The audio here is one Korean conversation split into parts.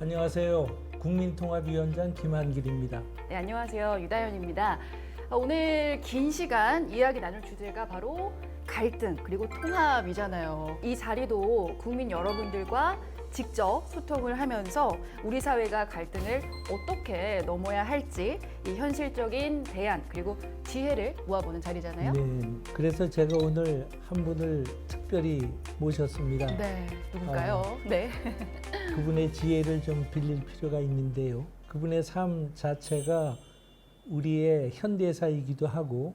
안녕하세요. 국민통합위원장 김한길입니다. 네, 안녕하세요. 유다현입니다. 오늘 긴 시간 이야기 나눌 주제가 바로 갈등 그리고 통합이잖아요. 이 자리도 국민 여러분들과 직접 소통을 하면서 우리 사회가 갈등을 어떻게 넘어야 할지 이 현실적인 대안 그리고 지혜를 모아보는 자리잖아요. 네, 그래서 제가 오늘 한 분을 특별히 모셨습니다. 네, 누굴까요? 네. 그분의 지혜를 좀 빌릴 필요가 있는데요. 그분의 삶 자체가 우리의 현대사이기도 하고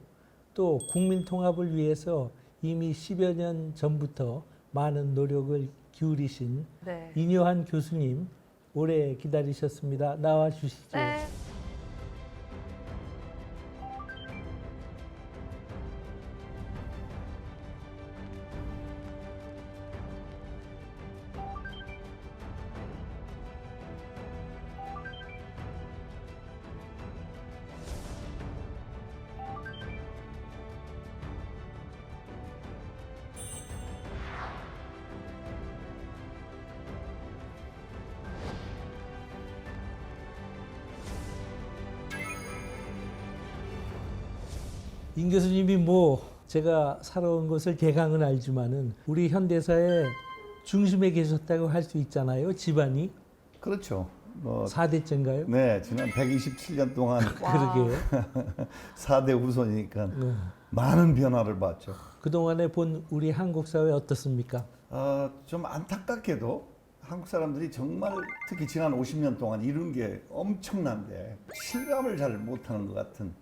또 국민 통합을 위해서 이미 10여 년 전부터 많은 노력을 기울이신 네. 인효한 교수님 오래 기다리셨습니다. 나와 주시죠. 네. 임 교수님이 제가 살아온 것을 개강은 알지만은 우리 현대사의 중심에 계셨다고 할 수 있잖아요. 집안이 그렇죠. 4대째인가요? 네, 지난 127년 동안 그러게요. 4대 후손이니까 네. 많은 변화를 봤죠. 그동안에 본 우리 한국 사회 어떻습니까? 좀 안타깝게도 한국 사람들이 정말 특히 지난 50년 동안 이룬 게 엄청난데 실감을 잘 못하는 것 같은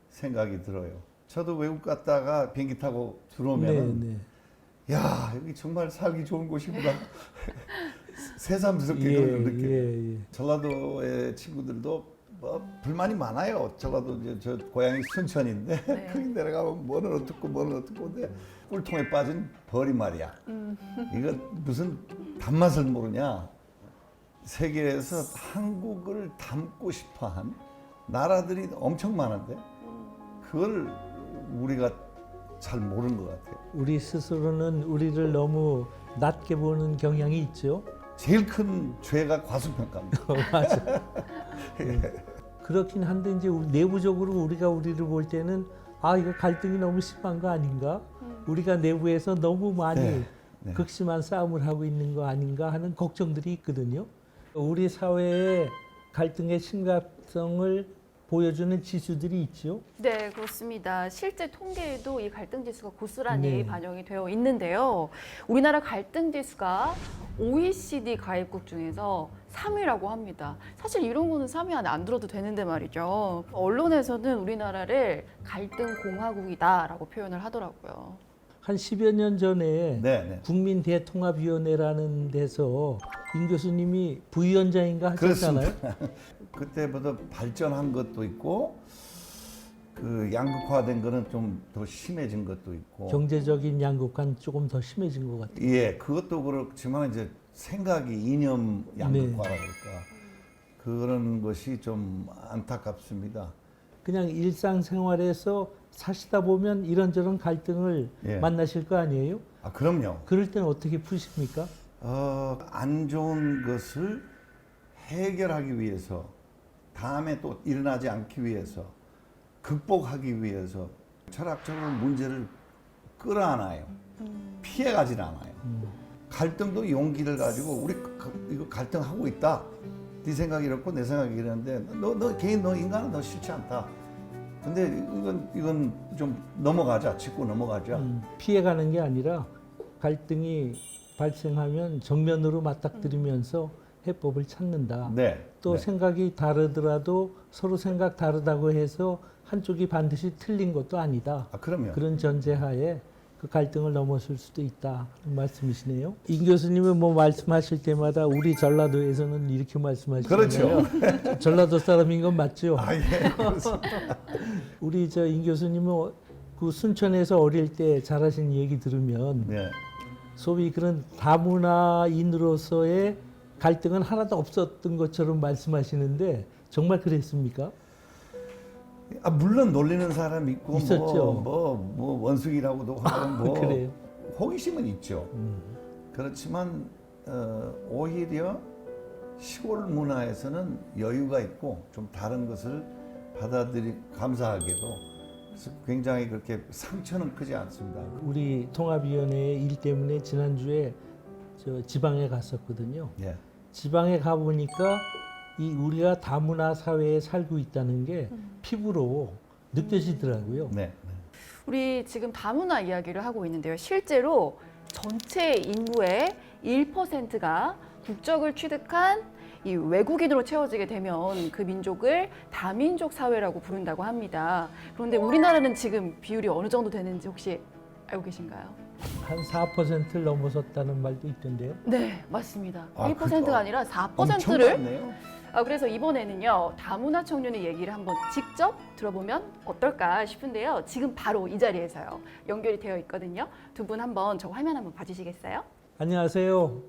생각이 들어요. 저도 외국 갔다가 비행기 타고 들어오면 네. 야, 여기 정말 살기 좋은 곳이구나. 새삼스럽게 예, 그걸 느껴요. 예. 전라도의 친구들도 불만이 많아요. 전라도 저 고향이 순천인데 네. 거기 내려가면 뭐는 어떻고 근데 꿀통에 빠진 벌이 말이야. 이거 무슨 단맛을 모르냐. 세계에서 한국을 닮고 싶어한 나라들이 엄청 많은데 그걸 우리가 잘 모르는 것 같아요. 우리 스스로는 우리를 너무 낮게 보는 경향이 있죠. 제일 큰 죄가 과소평가입니다. 맞아. 그렇긴 한데 이제 내부적으로 우리가 우리를 볼 때는 이거 갈등이 너무 심한 거 아닌가? 우리가 내부에서 너무 많이 네. 극심한 싸움을 하고 있는 거 아닌가 하는 걱정들이 있거든요. 우리 사회의 갈등의 심각성을 보여주는 지수들이 있죠. 네, 그렇습니다. 실제 통계에도 이 갈등 지수가 고스란히 네. 반영이 되어 있는데요. 우리나라 갈등 지수가 OECD 가입국 중에서 3위라고 합니다. 사실 이런 거는 3위 안에 안 들어도 되는데 말이죠. 언론에서는 우리나라를 갈등 공화국이다라고 표현을 하더라고요. 한 10여 년 전에 네. 국민대통합위원회라는 데서 임 교수님이 부위원장인가 하셨잖아요. 그때보다 발전한 것도 있고 그 양극화된 거는 좀 더 심해진 것도 있고 경제적인 양극화는 조금 더 심해진 것 같아요. 예, 그것도 그렇지만 이제 생각이 이념 양극화라 그럴까 그런 것이 좀 안타깝습니다. 그냥 일상생활에서 사시다 보면 이런저런 갈등을 예. 만나실 거 아니에요? 그럼요. 그럴 때는 어떻게 푸십니까? 안 좋은 것을 해결하기 위해서 다음에 또 일어나지 않기 위해서 극복하기 위해서 철학적으로 문제를 끌어안아요. 피해가진 않아요. 갈등도 용기를 가지고 우리 이거 갈등하고 있다. 네 생각이 이렇고 내 생각이 이랬는데 너 개인 너 인간은 너 싫지 않다. 근데 이건 좀 넘어가자. 짚고 넘어가자. 피해가는 게 아니라 갈등이 발생하면 정면으로 맞닥뜨리면서 해법을 찾는다. 네. 또 네. 생각이 다르더라도 서로 생각 다르다고 해서 한쪽이 반드시 틀린 것도 아니다. 그럼요. 그런 전제하에 그 갈등을 넘어설 수도 있다. 그런 말씀이시네요. 임 교수님은 말씀하실 때마다 우리 전라도에서는 이렇게 말씀하시잖아요. 그렇죠. 전라도 사람인 건 맞죠? 예, 그렇습니다. 우리 임 교수님은 그 순천에서 어릴 때 잘하신 얘기 들으면 네. 소위 그런 다문화인으로서의 갈등은 하나도 없었던 것처럼 말씀하시는데 정말 그랬습니까? 물론 놀리는 사람 있고 있었죠. 뭐 원숭이라고도 하고 그래요. 호기심은 있죠. 그렇지만 오히려 시골 문화에서는 여유가 있고 좀 다른 것을 감사하게도 그래서 굉장히 그렇게 상처는 크지 않습니다. 우리 통합위원회 일 때문에 지난주에 저 지방에 갔었거든요. 예. 지방에 가보니까 이 우리가 다문화 사회에 살고 있다는 게 피부로 느껴지더라고요. 네. 우리 지금 다문화 이야기를 하고 있는데요. 실제로 전체 인구의 1%가 국적을 취득한 이 외국인으로 채워지게 되면 그 민족을 다민족 사회라고 부른다고 합니다. 그런데 우리나라는 지금 비율이 어느 정도 되는지 혹시 알고 계신가요? 한 4%를 넘어섰다는 말도 있던데요. 네, 맞습니다. 아, 1%가 아니라 엄청 4%를. 많네요. 그래서 이번에는요, 다문화 청년의 얘기를 한번 직접 들어보면 어떨까 싶은데요. 지금 바로 이 자리에서요. 연결이 되어 있거든요. 두 분 한번 저 화면 한번 봐주시겠어요? 안녕하세요.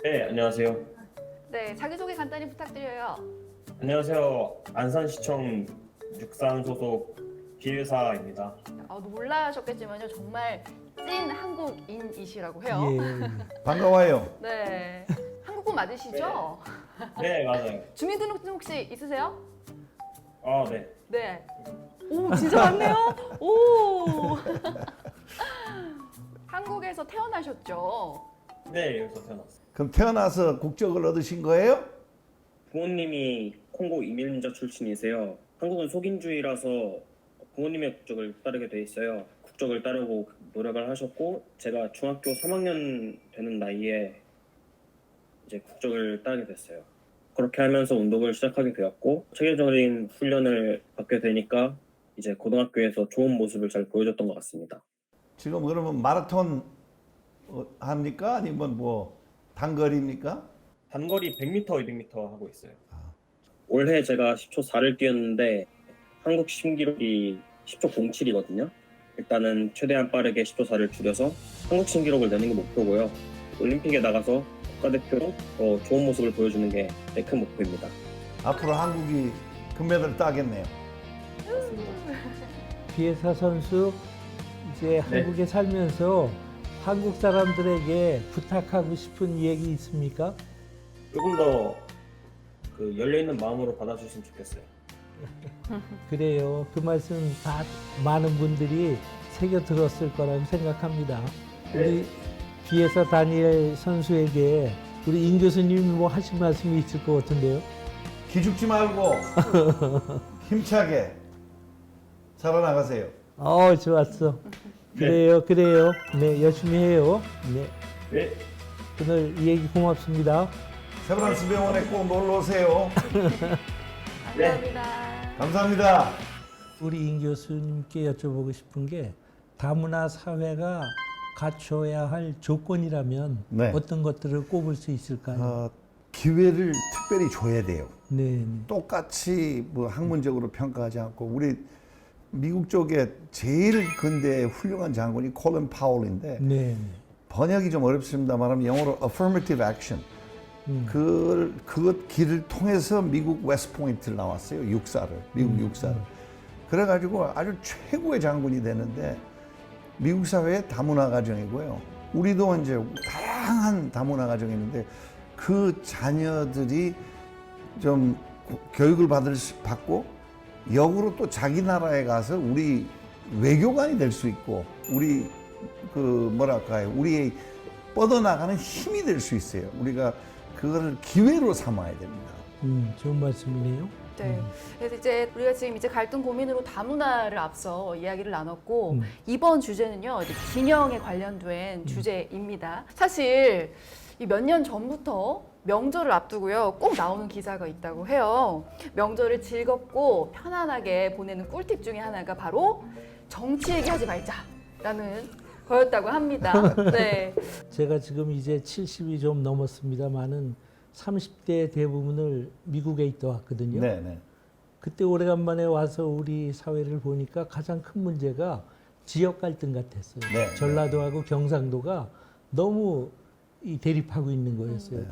네, 안녕하세요. 네, 자기소개 간단히 부탁드려요. 안녕하세요. 안산시청 육상 소속 비회사입니다. 놀라셨겠지만요, 정말 찐 한국인이시라고 해요. 예. 반가워요. 네, 한국분 맞으시죠? 네, 맞아요. 주민등록증 혹시 있으세요? 아, 네. 네. 오, 진짜 맞네요. 오. 한국에서 태어나셨죠? 네, 여기서 태어났어요. 그럼 태어나서 국적을 얻으신 거예요? 부모님이 콩고 이민자 출신이세요. 한국은 속인주의라서 부모님의 국적을 따르게 돼 있어요. 국적을 따르고 노력을 하셨고 제가 중학교 3학년 되는 나이에 이제 국적을 따게 됐어요. 그렇게 하면서 운동을 시작하게 되었고 체계적인 훈련을 받게 되니까 이제 고등학교에서 좋은 모습을 잘 보여줬던 것 같습니다. 지금 그러면 마라톤 합니까? 아니면 뭐 단거리입니까? 단거리 100m, 200m 하고 있어요. 올해 제가 10초 4를 뛰었는데 한국 신기록이 10초 07이거든요. 일단은 최대한 빠르게 10초 4를 줄여서 한국 신기록을 내는 게 목표고요. 올림픽에 나가서 국가대표로 더 좋은 모습을 보여주는 게 제 큰 목표입니다. 앞으로 한국이 금메달 따겠네요. 비에사 선수 이제 한국에 살면서 한국 사람들에게 부탁하고 싶은 얘기 있습니까? 조금 더 그 열려있는 마음으로 받아주셨으면 좋겠어요. 그래요. 그 말씀 다 많은 분들이 새겨 들었을 거라고 생각합니다. 우리 비에사 다니엘 선수에게 우리 임 교수님이 뭐 하신 말씀이 있을 것 같은데요. 기죽지 말고 힘차게 살아나가세요. 좋았어. 그래요, 그래요. 네, 열심히 해요. 네, 네. 오늘 이 얘기 고맙습니다. 세브란스 병원에 꼭 놀러 오세요. 감사합니다. 감사합니다. 우리 임 교수님께 여쭤보고 싶은 게 다문화 사회가 갖춰야 할 조건이라면 네. 어떤 것들을 꼽을 수 있을까요? 기회를 특별히 줘야 돼요. 네, 똑같이 뭐 학문적으로 평가하지 않고 우리 미국 쪽에 제일 근대 훌륭한 장군이 콜린 파울인데 네, 번역이 좀 어렵습니다만 영어로 affirmative action 그 길을 통해서 미국 웨스트포인트를 나왔어요. 미국 육사를. 그래가지고 아주 최고의 장군이 되는데 미국 사회의 다문화 가정이고요. 우리도 이제 다양한 다문화 가정이 있는데 그 자녀들이 좀 교육을 받고 역으로 또 자기 나라에 가서 우리 외교관이 될 수 있고 우리 우리의 뻗어나가는 힘이 될 수 있어요. 우리가 그거를 기회로 삼아야 됩니다. 좋은 말씀이네요. 네. 그래서 이제 우리가 지금 이제 갈등 고민으로 다문화를 앞서 이야기를 나눴고 이번 주제는요, 이제 gin형에 관련된 주제입니다. 사실 이 몇 년 전부터 명절을 앞두고요, 꼭 나오는 기사가 있다고 해요. 명절을 즐겁고 편안하게 보내는 꿀팁 중에 하나가 바로 정치 얘기하지 말자라는 거였다고 합니다. 네. 제가 지금 이제 70이 좀 넘었습니다만은 30대 대부분을 미국에 있다 왔거든요. 네. 그때 오래간만에 와서 우리 사회를 보니까 가장 큰 문제가 지역 갈등 같았어요. 네. 전라도하고 경상도가 너무 대립하고 있는 거였어요.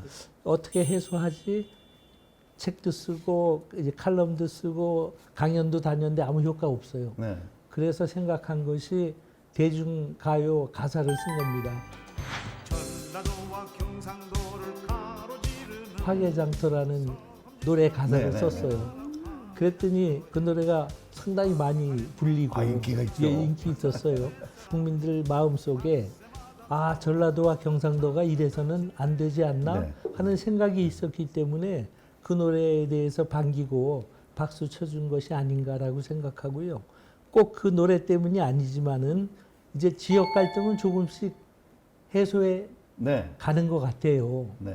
어떻게 해소하지? 책도 쓰고 이제 칼럼도 쓰고 강연도 다녔는데 아무 효과 없어요. 네. 그래서 생각한 것이 대중가요 가사를 쓴 겁니다. 화개장터라는 노래 가사를 네네네. 썼어요. 그랬더니 그 노래가 상당히 많이 불리고 인기가 있죠. 예, 인기 있었어요. 국민들 마음속에 아 전라도와 경상도가 이래서는 안 되지 않나 네. 하는 생각이 있었기 때문에 그 노래에 대해서 반기고 박수 쳐준 것이 아닌가라고 생각하고요. 꼭 그 노래 때문이 아니지만은 이제 지역 갈등은 조금씩 해소해 네. 가는 것 같아요. 네.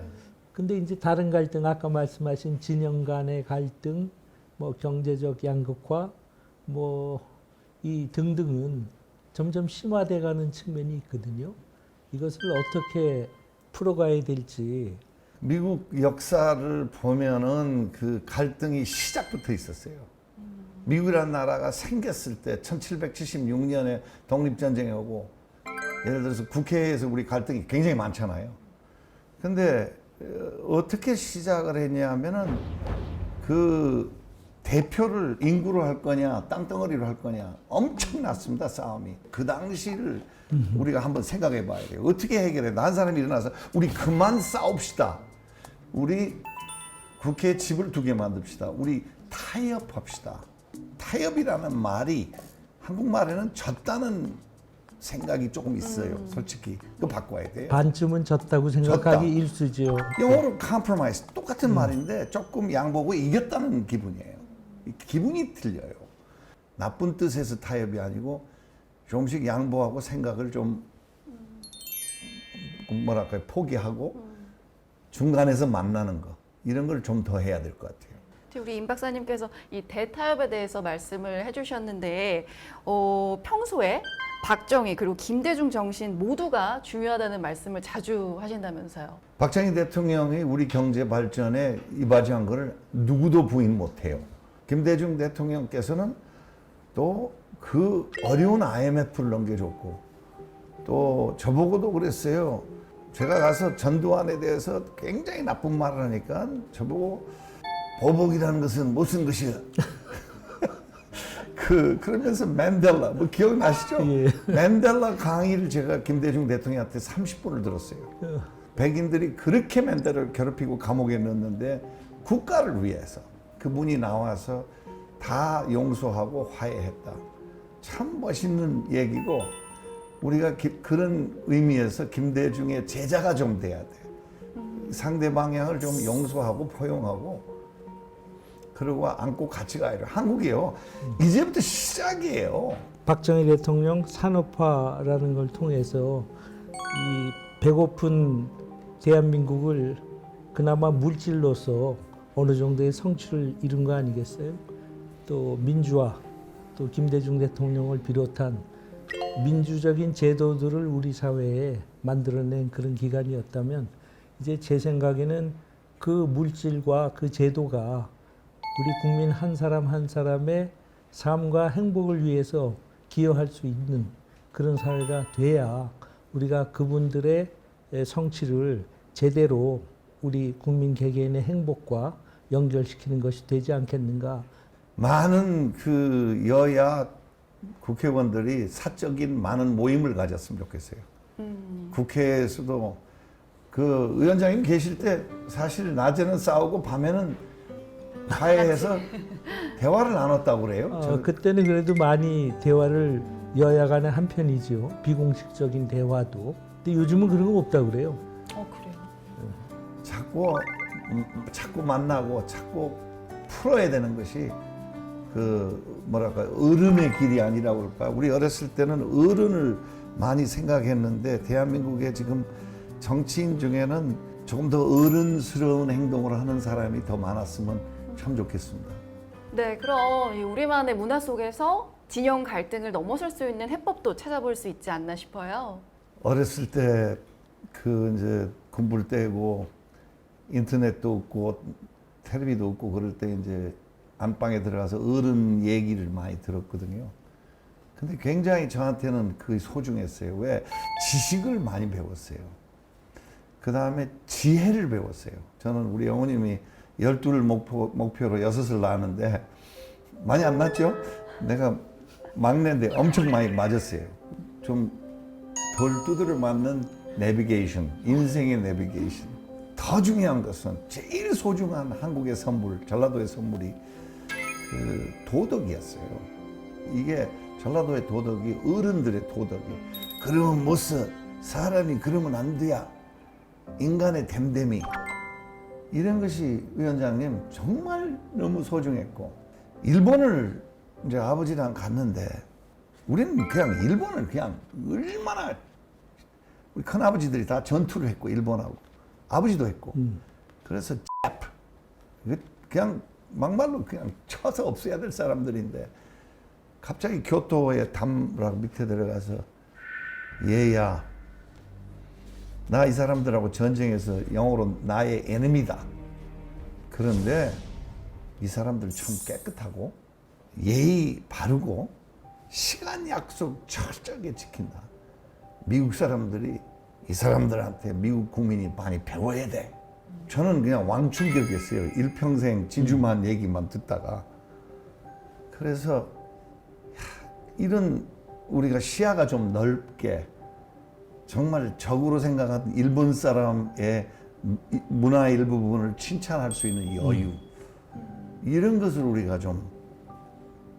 근데 이제 다른 갈등, 아까 말씀하신 진영 간의 갈등, 뭐 경제적 양극화, 뭐 이 등등은 점점 심화돼 가는 측면이 있거든요. 이것을 어떻게 풀어가야 될지. 미국 역사를 보면은 그 갈등이 시작부터 있었어요. 미국이라는 나라가 생겼을 때 1776년에 독립전쟁이 오고 예를 들어서 국회에서 우리 갈등이 굉장히 많잖아요. 근데 어떻게 시작을 했냐면은 그 대표를 인구로 할 거냐 땅덩어리로 할 거냐 엄청났습니다 싸움이. 그 당시를 우리가 한번 생각해 봐야 돼요. 어떻게 해결해? 난 사람이 일어나서 우리 그만 싸웁시다. 우리 국회에 집을 2개 만듭시다. 우리 타협합시다. 타협이라는 말이 한국말에는 졌다는 생각이 조금 있어요. 솔직히 그거 바꿔야 돼요. 반쯤은 졌다고 생각하기 졌다. 일쑤죠. 영어로 compromise 똑같은 말인데 조금 양보고 이겼다는 기분이에요. 이 기분이 틀려요. 나쁜 뜻에서 타협이 아니고 조금씩 양보하고 생각을 좀 뭐랄까요 포기하고 중간에서 만나는 거 이런 걸 좀 더 해야 될 것 같아요. 우리 임 박사님께서 이 대타협에 대해서 말씀을 해주셨는데 평소에 박정희 그리고 김대중 정신 모두가 중요하다는 말씀을 자주 하신다면서요. 박정희 대통령이 우리 경제 발전에 이바지한 것을 누구도 부인 못해요. 김대중 대통령께서는 또 그 어려운 IMF를 넘겨줬고 또 저보고도 그랬어요. 제가 가서 전두환에 대해서 굉장히 나쁜 말을 하니까 저보고 보복이라는 것은 무슨 것이야? 그러면서 맨델라 뭐 기억나시죠? 예. 맨델라 강의를 제가 김대중 대통령한테 30분을 들었어요. 백인들이 그렇게 맨델라를 괴롭히고 감옥에 넣었는데 국가를 위해서 그분이 나와서 다 용서하고 화해했다. 참 멋있는 얘기고 우리가 그런 의미에서 김대중의 제자가 좀 돼야 돼. 상대 방향을 좀 용서하고 포용하고 그리고 안고 같이 가야 돼. 한국이요. 이제부터 시작이에요. 박정희 대통령 산업화라는 걸 통해서 이 배고픈 대한민국을 그나마 물질로서 어느 정도의 성취를 이룬 거 아니겠어요? 또 민주화, 또 김대중 대통령을 비롯한 민주적인 제도들을 우리 사회에 만들어낸 그런 기간이었다면 이제 제 생각에는 그 물질과 그 제도가 우리 국민 한 사람 한 사람의 삶과 행복을 위해서 기여할 수 있는 그런 사회가 돼야 우리가 그분들의 성취를 제대로 우리 국민 개개인의 행복과 연결시키는 것이 되지 않겠는가. 많은 그 여야 국회의원들이 사적인 많은 모임을 가졌으면 좋겠어요. 국회에서도 그 위원장님 계실 때 사실 낮에는 싸우고 밤에는 화해해서 대화를 나눴다고 그래요. 그때는 그래도 많이 대화를 여야 간에 한 편이죠. 비공식적인 대화도. 근데 요즘은 그런 거 없다고 그래요. 그래요? 자꾸 만나고 자꾸 풀어야 되는 것이 그 뭐랄까 어른의 길이 아니라고 그럴까. 우리 어렸을 때는 어른을 많이 생각했는데 대한민국의 지금 정치인 중에는 조금 더 어른스러운 행동을 하는 사람이 더 많았으면 참 좋겠습니다. 네, 그럼 이 우리만의 문화 속에서 진영 갈등을 넘어설 수 있는 해법도 찾아볼 수 있지 않나 싶어요. 어렸을 때 그 이제 군불 때고 인터넷도 없고 텔레비도 없고 그럴 때 이제 안방에 들어가서 어른 얘기를 많이 들었거든요. 근데 굉장히 저한테는 그게 소중했어요. 왜? 지식을 많이 배웠어요. 그 다음에 지혜를 배웠어요. 저는 우리 어머님이 12를 목표로 6을 낳았는데 많이 안 낳았죠? 내가 막내인데 엄청 많이 맞았어요. 좀 덜 두드려 맞는 내비게이션, 인생의 내비게이션. 더 중요한 것은 제일 소중한 한국의 선물, 전라도의 선물이 그 도덕이었어요. 이게 전라도의 도덕이 어른들의 도덕이 그러면 못써 사람이 그러면 안 돼야 인간의 됨됨이 이런 것이 위원장님 정말 너무 소중했고 일본을 이제 아버지랑 갔는데 우리는 그냥 일본을 그냥 얼마나 우리 큰아버지들이 다 전투를 했고 일본하고 아버지도 했고 그래서 그냥 막말로 그냥 쳐서 없애야 될 사람들인데 갑자기 교토의 담락 밑에 들어가서 얘야 나 이 사람들하고 전쟁에서 영어로 나의 에너미다. 그런데 이 사람들 참 깨끗하고 예의 바르고 시간 약속 철저하게 지킨다. 미국 사람들이 이 사람들한테 미국 국민이 많이 배워야 돼. 저는 그냥 왕충격이었어요. 일평생 진주만 얘기만 듣다가. 그래서 이런 우리가 시야가 좀 넓게 정말 적으로 생각하는 일본 사람의 문화 일부분을 칭찬할 수 있는 여유 이런 것을 우리가 좀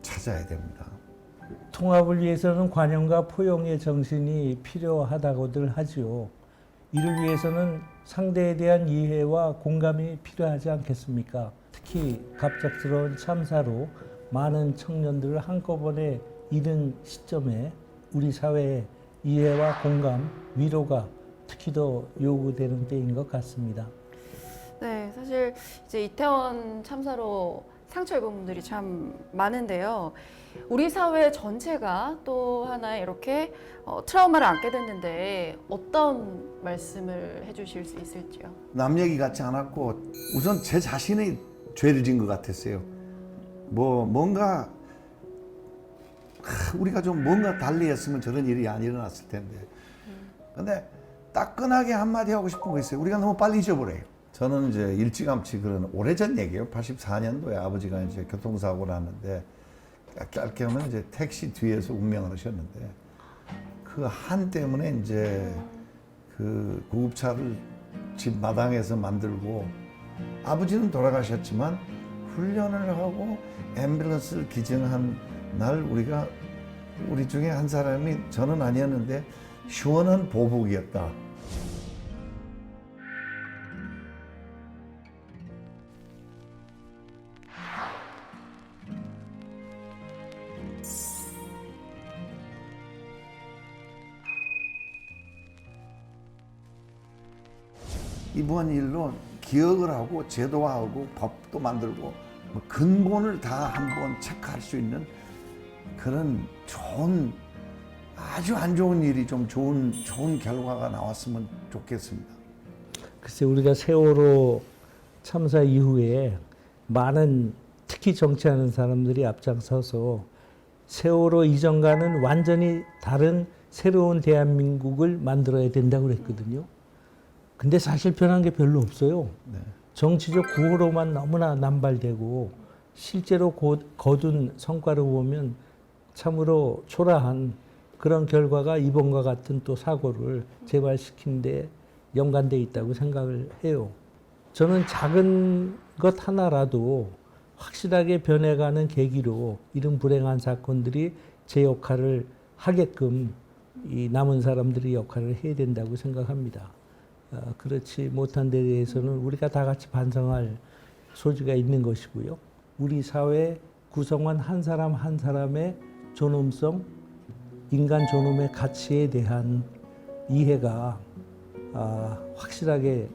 찾아야 됩니다. 통합을 위해서는 관용과 포용의 정신이 필요하다고들 하지요. 이를 위해서는 상대에 대한 이해와 공감이 필요하지 않겠습니까? 특히 갑작스러운 참사로 많은 청년들을 한꺼번에 잃은 시점에 우리 사회에 이해와 공감, 위로가 특히 더 요구되는 때인 것 같습니다. 네, 사실 이제 이태원 참사로 상처 입은 분들이 참 많은데요. 우리 사회 전체가 또 하나의 이렇게 트라우마를 안게 됐는데 어떤 말씀을 해주실 수 있을지요? 남 얘기 같지 않았고 우선 제 자신이 죄를 진 것 같았어요. 뭔가 우리가 좀 뭔가 달리 했으면 저런 일이 안 일어났을 텐데. 근데 따끈하게 한마디 하고 싶은 거 있어요. 우리가 너무 빨리 잊어버려요. 저는 이제 일찌감치 그런 오래전 얘기예요. 84년도에 아버지가 이제 교통사고 났는데 짧게 하면 이제 택시 뒤에서 운명을 하셨는데 그 한 때문에 이제 그 구급차를 집 마당에서 만들고 아버지는 돌아가셨지만 훈련을 하고 앰뷸런스를 기증한 날 우리 중에 한 사람이 저는 아니었는데 시원한 보복이었다. 이번 일로 기억을 하고 제도화하고 법도 만들고 근본을 다 한번 체크할 수 있는 그런 아주 안 좋은 일이 좀 좋은 결과가 나왔으면 좋겠습니다. 글쎄 우리가 세월호 참사 이후에 많은 특히 정치하는 사람들이 앞장서서 세월호 이전과는 완전히 다른 새로운 대한민국을 만들어야 된다고 그랬거든요. 근데 사실 변한 게 별로 없어요. 네. 정치적 구호로만 너무나 남발되고 실제로 거둔 성과를 보면 참으로 초라한 그런 결과가 이번과 같은 또 사고를 재발시킨 데 연관돼 있다고 생각을 해요. 저는 작은 것 하나라도 확실하게 변해가는 계기로 이런 불행한 사건들이 제 역할을 하게끔 이 남은 사람들이 역할을 해야 된다고 생각합니다. 그렇지 못한 데 대해서는 우리가 다 같이 반성할 소지가 있는 것이고요. 우리 사회 구성원 한 사람 한 사람의 존엄성, 인간 존엄의 가치에 대한 이해가 확실하게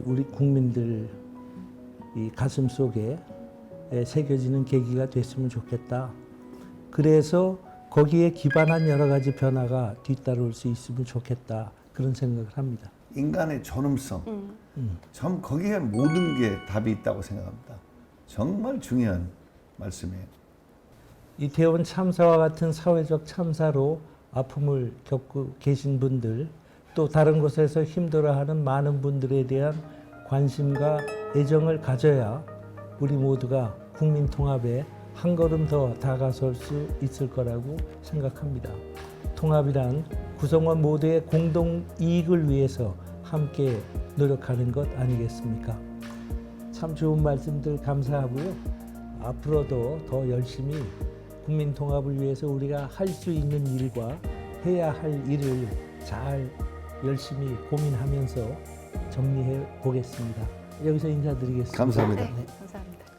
우리 국민들 이 가슴 속에 새겨지는 계기가 됐으면 좋겠다. 그래서 거기에 기반한 여러 가지 변화가 뒤따라올 수 있으면 좋겠다. 그런 생각을 합니다. 인간의 존엄성, 참 거기에 모든 게 답이 있다고 생각합니다. 정말 중요한 말씀이에요. 이태원 참사와 같은 사회적 참사로 아픔을 겪고 계신 분들, 또 다른 곳에서 힘들어하는 많은 분들에 대한 관심과 애정을 가져야 우리 모두가 국민 통합에 한 걸음 더 다가설 수 있을 거라고 생각합니다. 통합이란 구성원 모두의 공동 이익을 위해서 함께 노력하는 것 아니겠습니까? 참 좋은 말씀들 감사하고요. 앞으로도 더 열심히 국민 통합을 위해서 우리가 할 수 있는 일과 해야 할 일을 잘 열심히 고민하면서 정리해 보겠습니다. 여기서 인사드리겠습니다. 감사합니다. 네, 감사합니다.